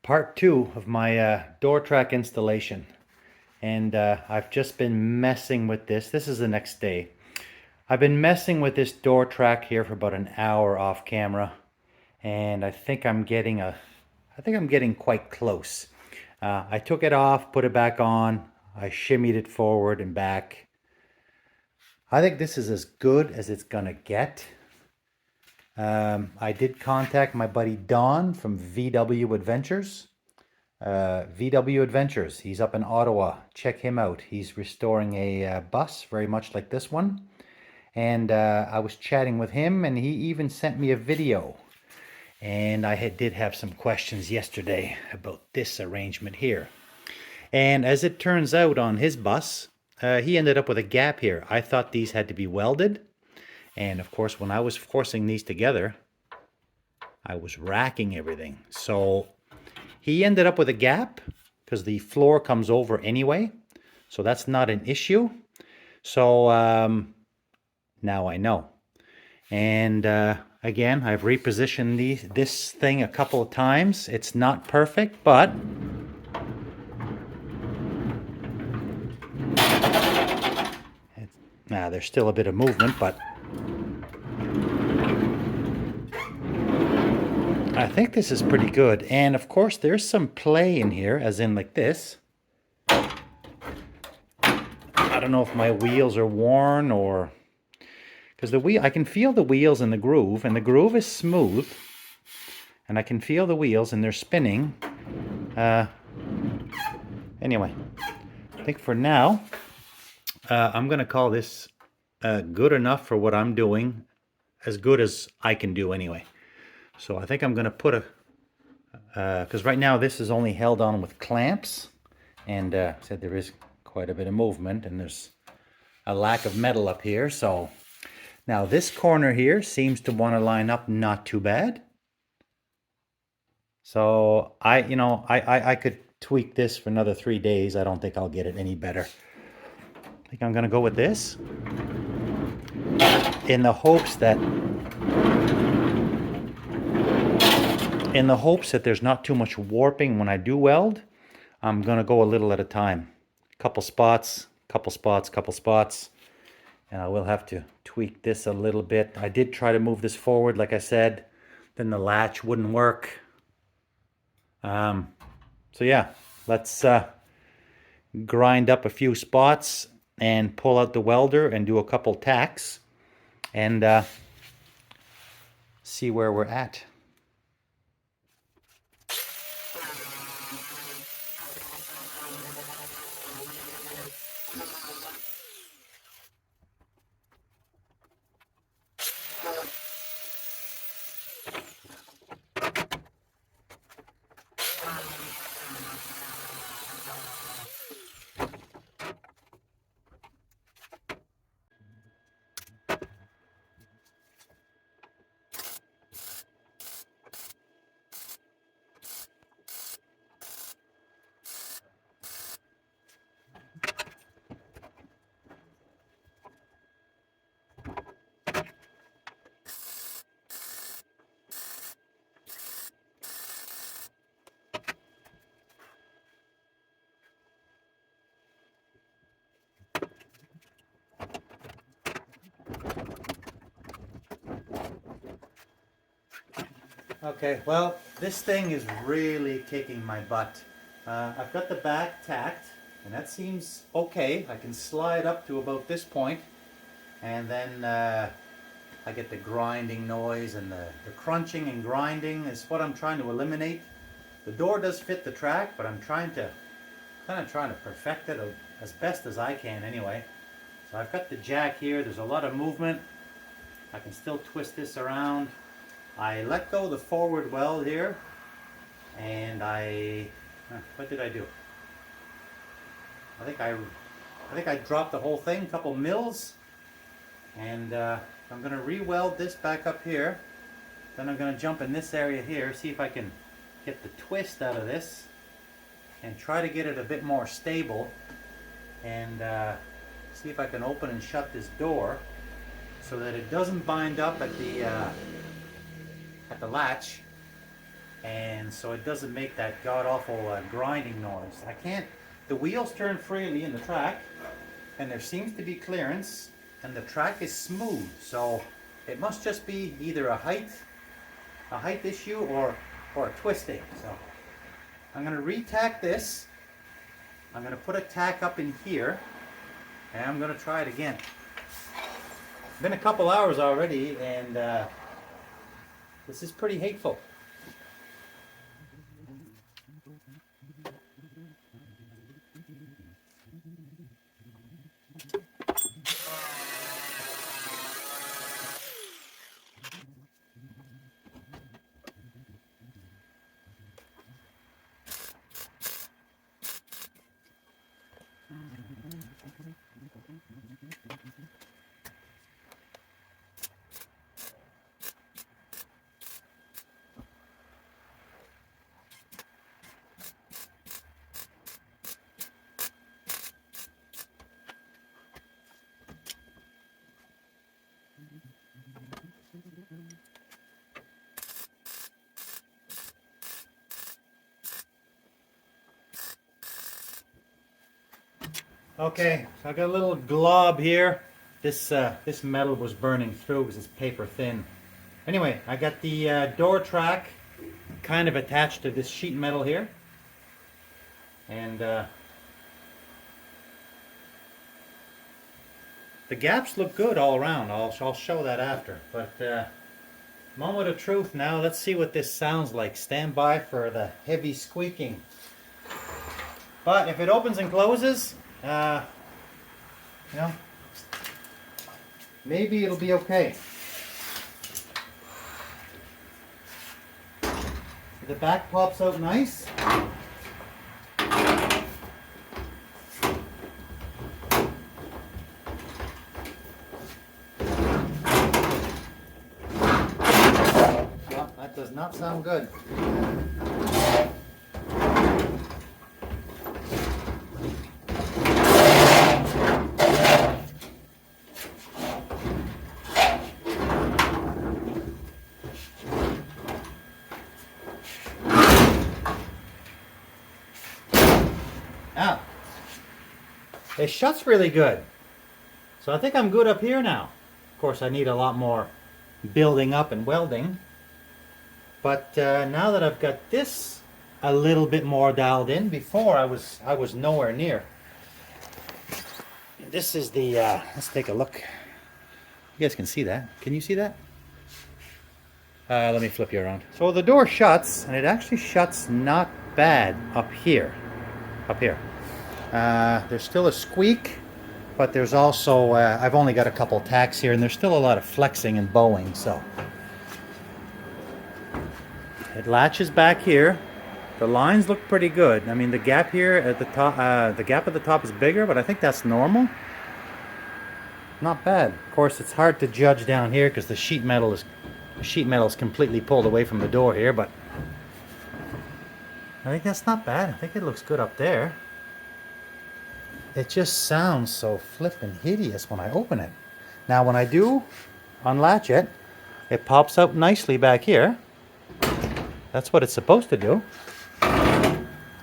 Part two of my door track installation. And I've just been messing with this. This is the next day. I've been messing with this door track here for about an hour off camera. And I think I'm getting quite close. I took it off, put it back on. I shimmied it forward and back. I think this is as good as it's gonna get. I did contact my buddy Don from VW Adventures. VW Adventures, he's up in Ottawa. Check him out. He's restoring a bus very much like this one. And I was chatting with him, and he even sent me a video. And I did have some questions yesterday about this arrangement here. And as it turns out, on his bus, he ended up with a gap here. I thought these had to be welded. And of course, when I was forcing these together, I was racking everything. So he ended up with a gap because the floor comes over anyway. So that's not an issue. So now I know. And again, I've repositioned this thing a couple of times. It's not perfect, but there's still a bit of movement, but I think this is pretty good. And of course, there's some play in here, as in like this. I don't know if my wheels are worn or... because I can feel the wheels in the groove, and the groove is smooth. And I can feel the wheels, and they're spinning. Anyway, I think for now, I'm going to call this good enough for what I'm doing. As good as I can do anyway. So I think I'm going to put because right now this is only held on with clamps. And said there is quite a bit of movement, and there's a lack of metal up here. So now this corner here seems to want to line up not too bad. So I could tweak this for another 3 days. I don't think I'll get it any better. I think I'm going to go with this in the hopes that there's not too much warping when I do weld. I'm going to go a little at a time. Couple spots, and I will have to tweak this a little bit. I did try to move this forward, like I said, then the latch wouldn't work. So yeah, let's grind up a few spots and pull out the welder and do a couple tacks and see where we're at. Okay, well, this thing is really kicking my butt. I've got the back tacked, and that seems okay. I can slide up to about this point, and then I get the grinding noise, and the crunching and grinding is what I'm trying to eliminate. The door does fit the track, but I'm trying to perfect it as best as I can anyway. So I've got the jack here. There's a lot of movement. I can still twist this around. I let go of the forward weld here, and what did I do? I think I dropped the whole thing, a couple mils, and I'm going to re-weld this back up here. Then I'm going to jump in this area here, see if I can get the twist out of this, and try to get it a bit more stable, and see if I can open and shut this door so that it doesn't bind up at the latch, and so it doesn't make that god-awful grinding noise. The wheels turn freely in the track, and there seems to be clearance, and the track is smooth, so it must just be either a height issue or a twisting. So I'm going to re-tack this. I'm going to put a tack up in here, and I'm going to try it again. It's been a couple hours already, and this is pretty hateful. Okay, so I got a little glob here. This metal was burning through because it's paper thin. Anyway, I got the door track kind of attached to this sheet metal here, and the gaps look good all around. I'll show that after. But moment of truth now. Let's see what this sounds like. Stand by for the heavy squeaking. But if it opens and closes, you know, maybe it'll be okay. The back pops out nice. Well, that does not sound good. Now, it shuts really good. So I think I'm good up here now. Of course, I need a lot more building up and welding. But now that I've got this a little bit more dialed in, before I was nowhere near. This is the, let's take a look. You guys can see that. Can you see that? Let me flip you around. So the door shuts, and it actually shuts not bad up here. Up here. There's still a squeak, but there's also, I've only got a couple tacks here, and there's still a lot of flexing and bowing, so. It latches back here. The lines look pretty good. I mean, the gap here at the top, the gap at the top is bigger, but I think that's normal. Not bad. Of course, it's hard to judge down here because the sheet metal is completely pulled away from the door here, but I think that's not bad. I think it looks good up there. It just sounds so flippin' hideous when I open it. Now when I do unlatch it, it pops out nicely back here. That's what it's supposed to do.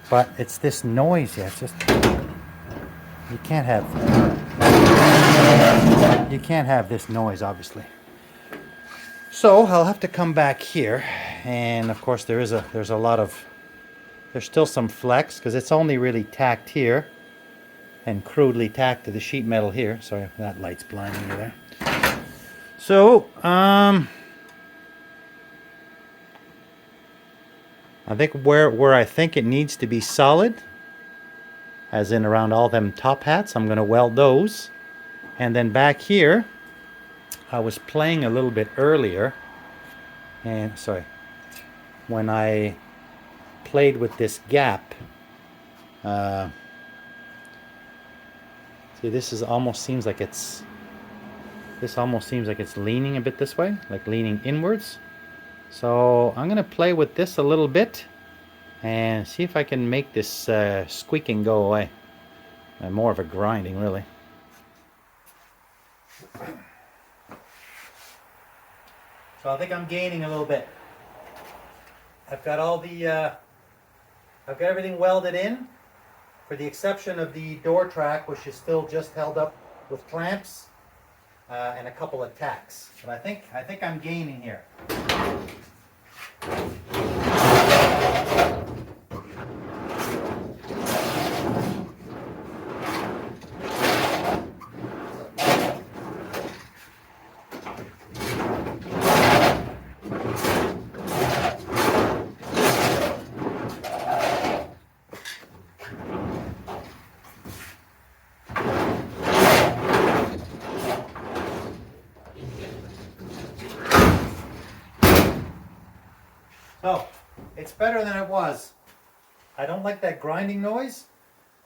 But it's this noise here. It's just, you can't have this noise, obviously. So I'll have to come back here, and of course there's still some flex because it's only really tacked here and crudely tacked to the sheet metal here. Sorry, that light's blinding you there. So I think where I think it needs to be solid, as in around all them top hats, I'm going to weld those. And then back here, I was playing a little bit earlier, and sorry, when I played with this gap, see, this almost seems like it's leaning a bit this way, like leaning inwards. So I'm going to play with this a little bit and see if I can make this squeaking go away. More of a grinding, really. So I think I'm gaining a little bit. I've got all the, I've got everything welded in, for the exception of the door track, which is still just held up with clamps and a couple of tacks. But I think I'm gaining here. So, it's better than it was. I don't like that grinding noise,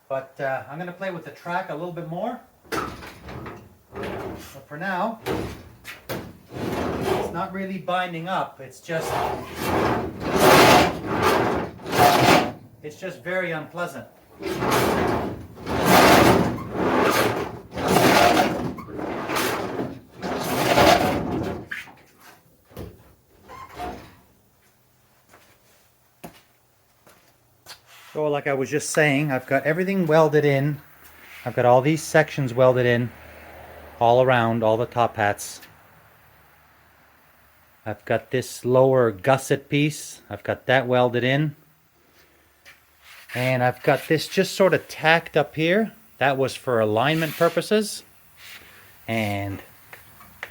but I'm going to play with the track a little bit more. But for now, it's not really binding up. It's just very unpleasant. So like I was just saying, I've got everything welded in. I've got all these sections welded in all around, all the top hats. I've got this lower gusset piece. I've got that welded in. And I've got this just sort of tacked up here. That was for alignment purposes. And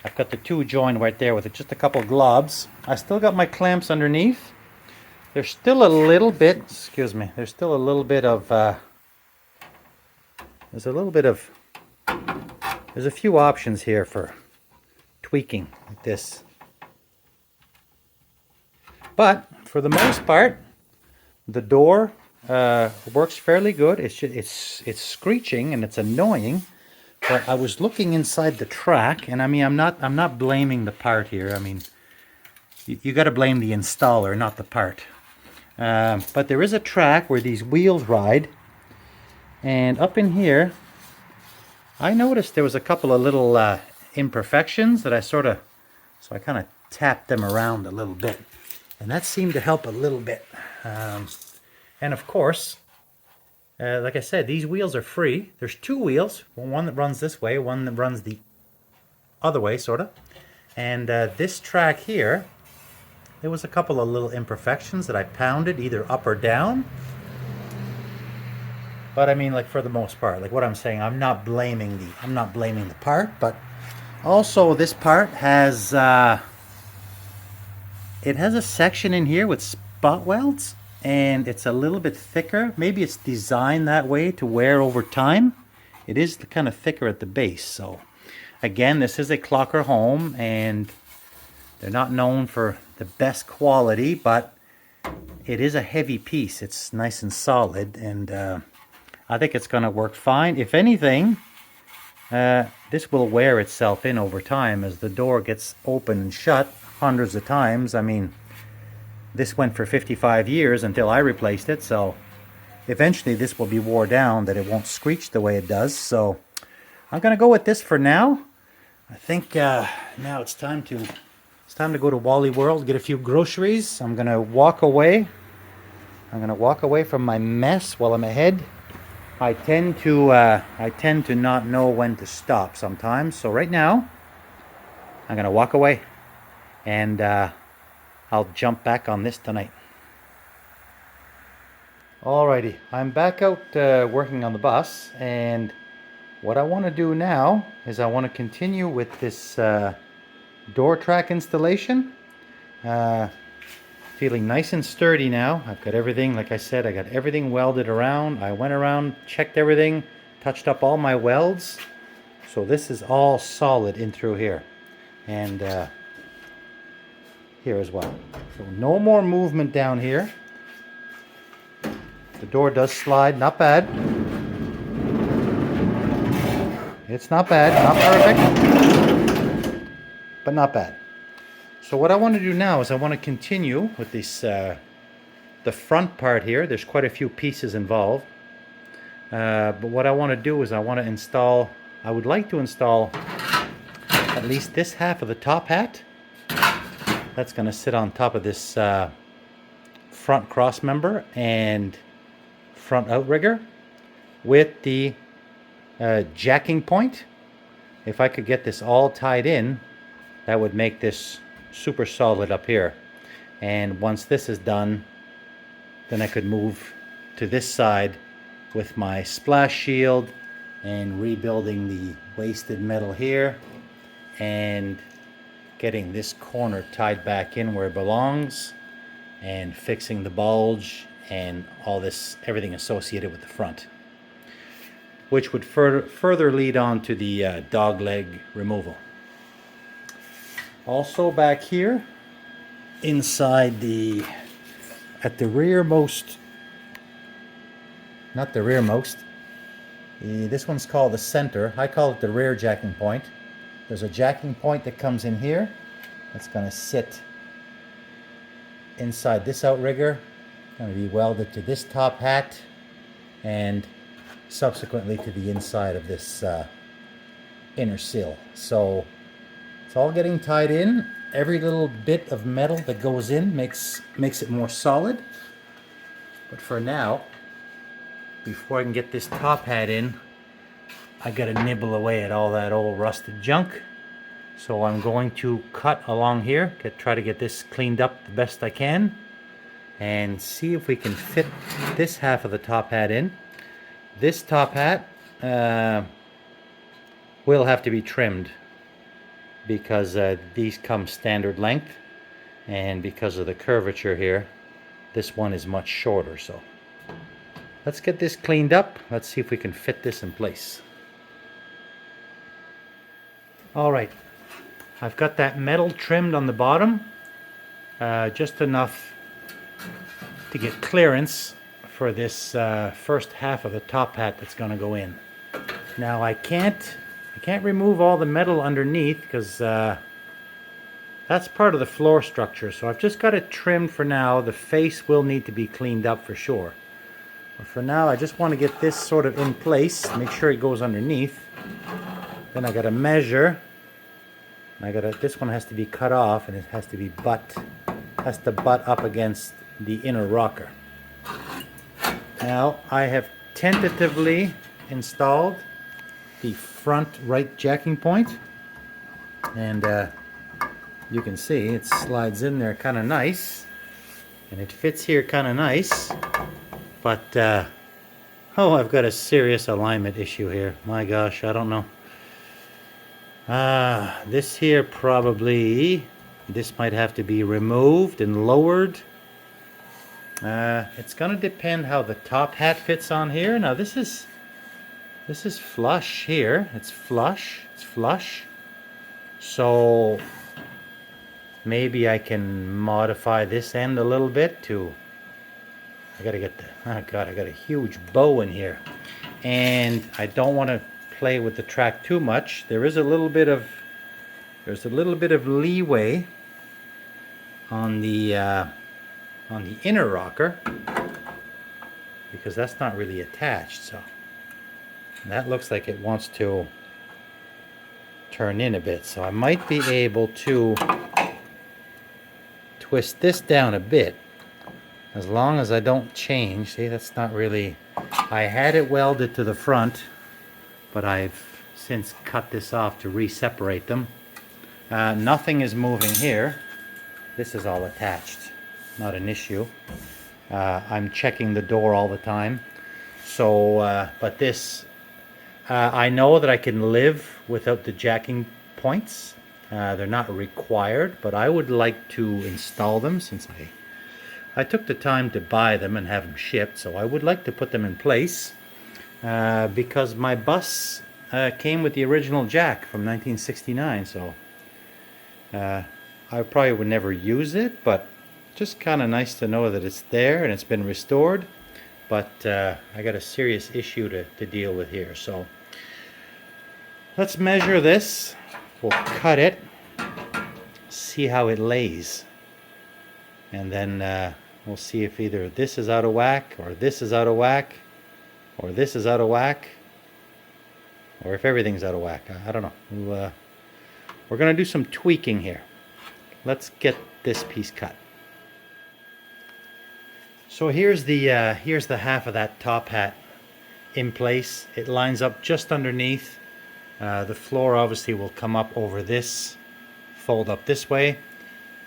I've got the two joined right there with just a couple of globs. I still got my clamps underneath. There's still a little bit, excuse me, there's still a little bit of, there's a few options here for tweaking like this. But for the most part, the door works fairly good. It's screeching and it's annoying. But I was looking inside the track, and I mean, I'm not blaming the part here. I mean, you got to blame the installer, not the part. But there is a track where these wheels ride, and up in here I noticed there was a couple of little imperfections that so I kind of tapped them around a little bit, and that seemed to help a little bit. And of course, like I said, these wheels are free. There's two wheels, one that runs this way, one that runs the other way, sort of. And this track here, there was a couple of little imperfections that I pounded either up or down. But I mean, like, for the most part, like what I'm saying, I'm not blaming the part, but also this part has it has a section in here with spot welds, and it's a little bit thicker. Maybe it's designed that way to wear over time. It is kind of thicker at the base. So again, this is a Clocker home, and they're not known for the best quality, but it is a heavy piece. It's nice and solid, and I think it's going to work fine. If anything, this will wear itself in over time as the door gets open and shut hundreds of times. I mean, this went for 55 years until I replaced it, so eventually this will be wore down, that it won't screech the way it does. So I'm going to go with this for now. I think now it's time to go to Wally World, get a few groceries. I'm going to walk away. I'm going to walk away from my mess while I'm ahead. I tend to not know when to stop sometimes. So right now, I'm going to walk away, and I'll jump back on this tonight. Alrighty, I'm back out working on the bus, and what I want to do now is I want to continue with this door track installation. Feeling nice and sturdy now. I've got everything, like I said, I got everything welded around. I went around, checked everything, touched up all my welds. So this is all solid in through here. And here as well. So no more movement down here. The door does slide, not bad. It's not bad, not perfect, but not bad. So what I want to do now is I want to continue with this, the front part here. There's quite a few pieces involved. But what I want to do is I would like to install at least this half of the top hat. That's going to sit on top of this front cross member and front outrigger with the jacking point. If I could get this all tied in, that would make this super solid up here. And once this is done, then I could move to this side with my splash shield and rebuilding the wasted metal here and getting this corner tied back in where it belongs and fixing the bulge and all this, everything associated with the front, which would further lead on to the dog leg removal. Also back here inside the, at the rearmost, not the rearmost, this one's called the center. I call it the rear jacking point. There's a jacking point that comes in here that's going to sit inside this outrigger, going to be welded to this top hat and subsequently to the inside of this inner sill. So it's all getting tied in. Every little bit of metal that goes in makes it more solid. But for now, before I can get this top hat in, I gotta nibble away at all that old rusted junk. So I'm going to cut along here, try to get this cleaned up the best I can, and see if we can fit this half of the top hat in. This top hat will have to be trimmed because these come standard length, and because of the curvature here, this one is much shorter. So let's get this cleaned up. Let's see if we can fit this in place. All right, I've got that metal trimmed on the bottom, just enough to get clearance for this first half of the top hat that's going to go in. Now I can't remove all the metal underneath because that's part of the floor structure. So I've just got it trimmed for now. The face will need to be cleaned up for sure. But for now, I just want to get this sort of in place, make sure it goes underneath. Then I got to measure. This one has to be cut off, and it has to be butt up against the inner rocker. Now I have tentatively installed the front right jacking point, and you can see it slides in there kind of nice, and it fits here kind of nice. But oh, I've got a serious alignment issue here. My gosh, I don't know. This here probably, this might have to be removed and lowered. It's gonna depend how the top hat fits on here. Now this is flush here. It's flush. So maybe I can modify this end a little bit to, I gotta get the, oh God, I got a huge bow in here. And I don't want to play with the track too much. There's a little bit of leeway on the inner rocker because that's not really attached. So that looks like it wants to turn in a bit. So I might be able to twist this down a bit as long as I don't change. See, that's not really, I had it welded to the front, but I've since cut this off to re-separate them. Nothing is moving here. This is all attached, not an issue. I'm checking the door all the time. So, but this, I know that I can live without the jacking points. They're not required, but I would like to install them since I took the time to buy them and have them shipped. So I would like to put them in place because my bus came with the original jack from 1969. So I probably would never use it, but just kind of nice to know that it's there and it's been restored. But I got a serious issue to deal with here. So let's measure this. We'll cut it, see how it lays, and then we'll see if either this is out of whack, or this is out of whack, or this is out of whack, or if everything's out of whack. I don't know. We're going to do some tweaking here. Let's get this piece cut. So here's the half of that top hat in place. It lines up just underneath. The floor obviously will come up over this, fold up this way.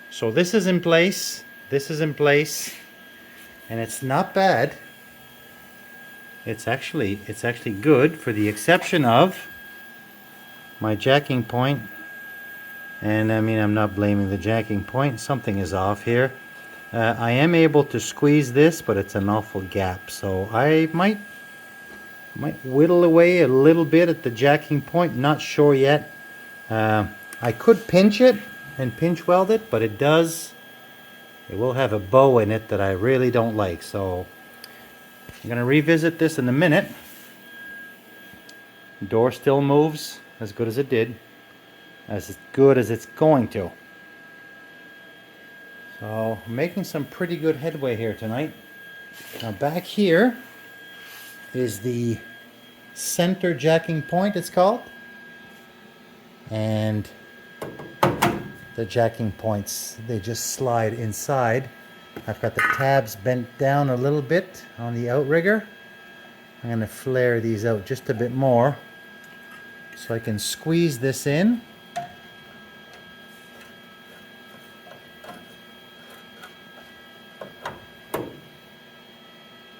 So this is in place, this is in place, and it's not bad. It's actually good, for the exception of my jacking point. And I mean, I'm not blaming the jacking point, something is off here. I am able to squeeze this, but it's an awful gap, so I might whittle away a little bit at the jacking point, not sure yet. I could pinch it and pinch weld it, but it will have a bow in it that I really don't like, so I'm going to revisit this in a minute. Door still moves as good as it did, as good as it's going to. So I'm making some pretty good headway here tonight. Now back here is the center jacking point, it's called, and the jacking points, they just slide inside. I've got the tabs bent down a little bit on the outrigger. I'm going to flare these out just a bit more so I can squeeze this in.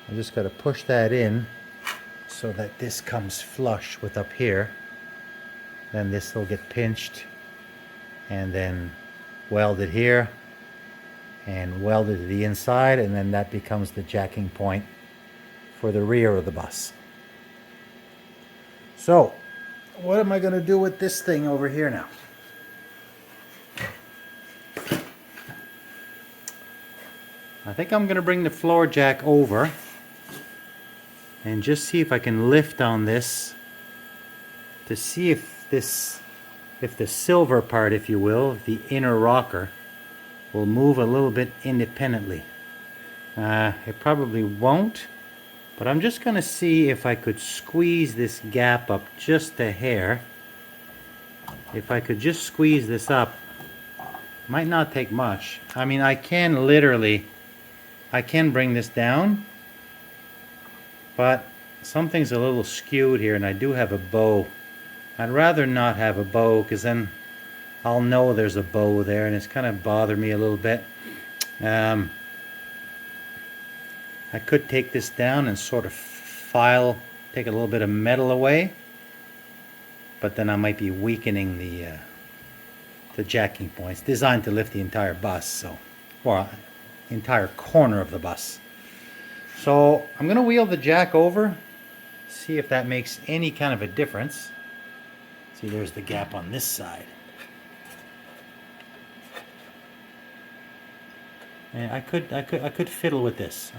I just got to push that in so that this comes flush with up here. Then this will get pinched and then welded here and welded to the inside, and then that becomes the jacking point for the rear of the bus. So what am I going to do with this thing over here now? I think I'm going to bring the floor jack over and just see if I can lift on this to see if the silver part, if you will, the inner rocker, will move a little bit independently. It probably won't, but I'm just going to see if I could squeeze this gap up just a hair. If I could just squeeze this up, might not take much. I mean, I can bring this down, but something's a little skewed here, and I do have a bow. I'd rather not have a bow, because then I'll know there's a bow there, and it's kind of bothered me a little bit. I could take this down and sort of take a little bit of metal away, but then I might be weakening the jacking point. It's designed to lift the entire bus, or entire corner of the bus. So I'm going to wheel the jack over, see if that makes any kind of a difference. See, there's the gap on this side. And I could fiddle with this.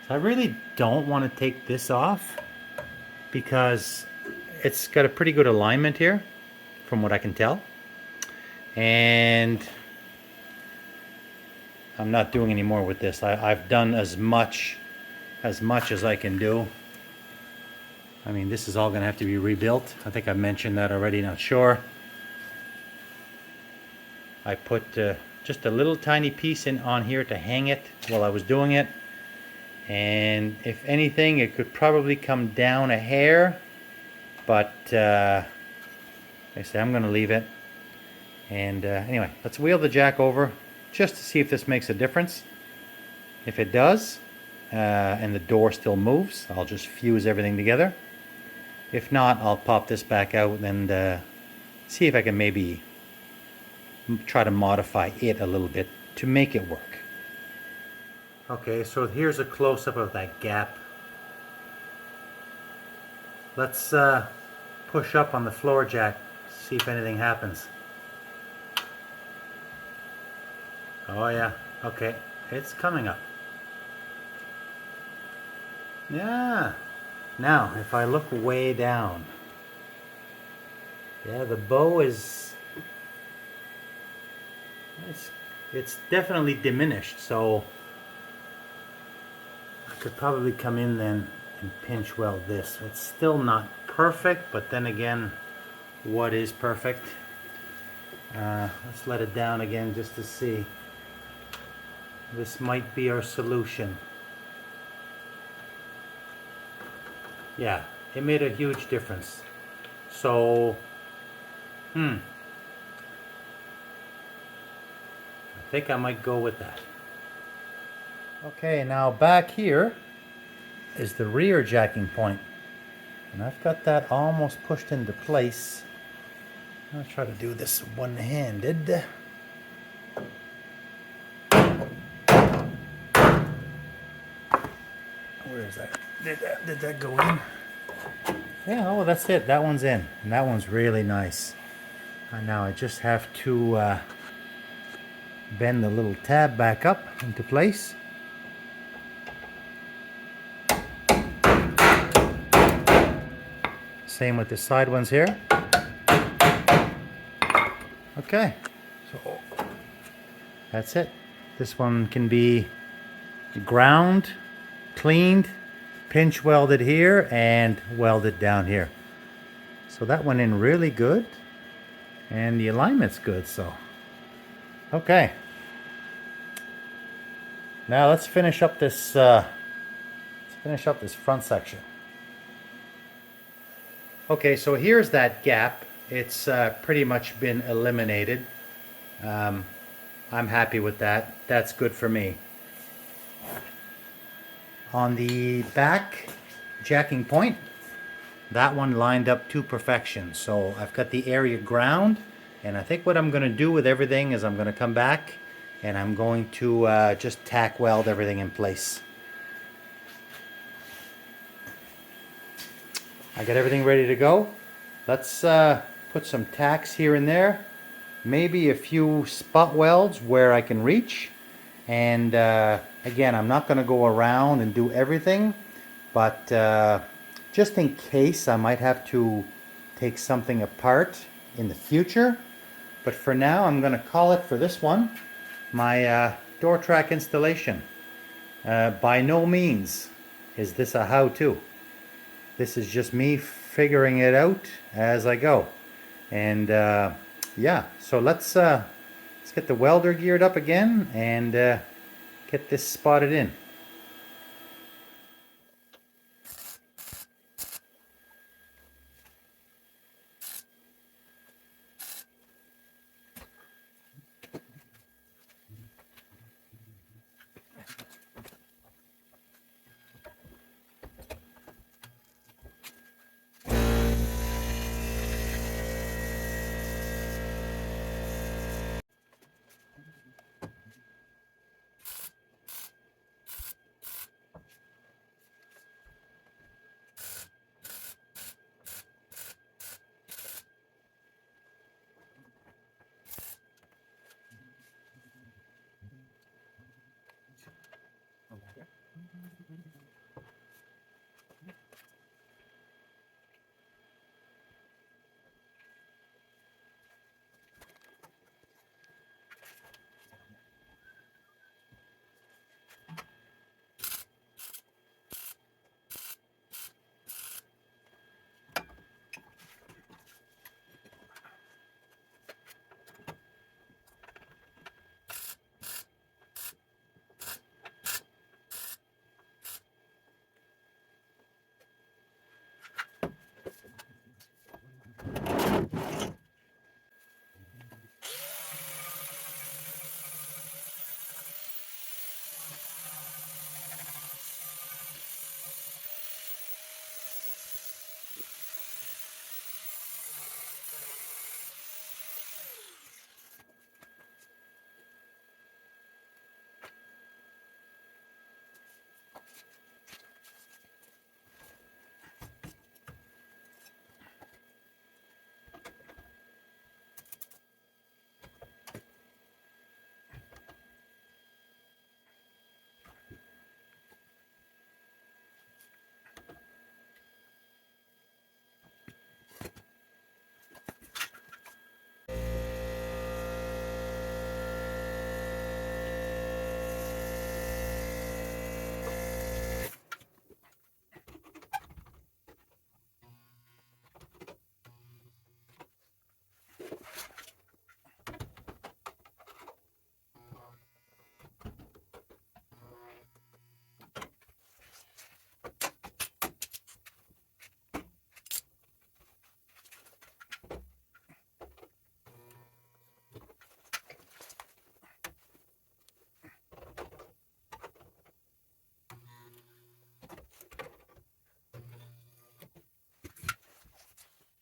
I really don't want to take this off because it's got a pretty good alignment here from what I can tell. And I'm not doing any more with this. I've done as much as I can do. I mean, this is all going to have to be rebuilt. I think I mentioned that already, not sure. I put just a little tiny piece on here to hang it while I was doing it. And if anything, it could probably come down a hair. But like I say, I'm going to leave it. And anyway, let's wheel the jack over just to see if this makes a difference. If it does, and the door still moves, I'll just fuse everything together. If not, I'll pop this back out and see if I can maybe try to modify it a little bit to make it work. Okay, so here's a close-up of that gap. Let's push up on the floor jack, see if anything happens. Oh yeah, okay, it's coming up. Yeah. Now, if I look way down, yeah, the bow is, it's definitely diminished, so I could probably come in then and pinch weld this. It's still not perfect, but then again, what is perfect? Let's let it down again just to see. this might be our solution. Yeah, it made a huge difference. So, I think I might go with that. Okay, now back here is the rear jacking point. And I've got that almost pushed into place. I'll try to do this one-handed. Where is that? Did that go in? Yeah, oh, that's it. That one's in. And that one's really nice. And now I just have to bend the little tab back up into place. Same with the side ones here. Okay, so that's it. This one can be ground, cleaned, pinch welded here, and welded down here. So that went in really good, and the alignment's good. So, okay. Now let's finish up this. Front section. Okay, so here's that gap. It's pretty much been eliminated. I'm happy with that. That's good for me. On the back jacking point, that one lined up to perfection. So I've got the area ground, and I think what I'm going to do with everything is I'm going to come back and I'm going to just tack weld everything in place. I got everything ready to go. Let's put some tacks here and there, maybe a few spot welds where I can reach. And again, I'm not going to go around and do everything, but just in case I might have to take something apart in the future. But for now, I'm going to call it for this one my door track installation. By no means is this a how-to. This is just me figuring it out as I go. And yeah, so let's get the welder geared up again and get this spotted in.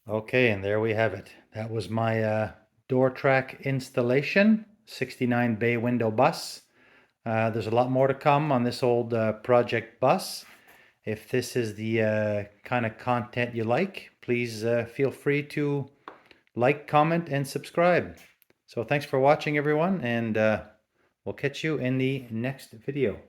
Okay, and there we have it. That was my door track installation, 69 bay window bus. There's a lot more to come on this old project bus. If this is the kind of content you like, please feel free to like, comment, and subscribe. So thanks for watching, everyone, and we'll catch you in the next video.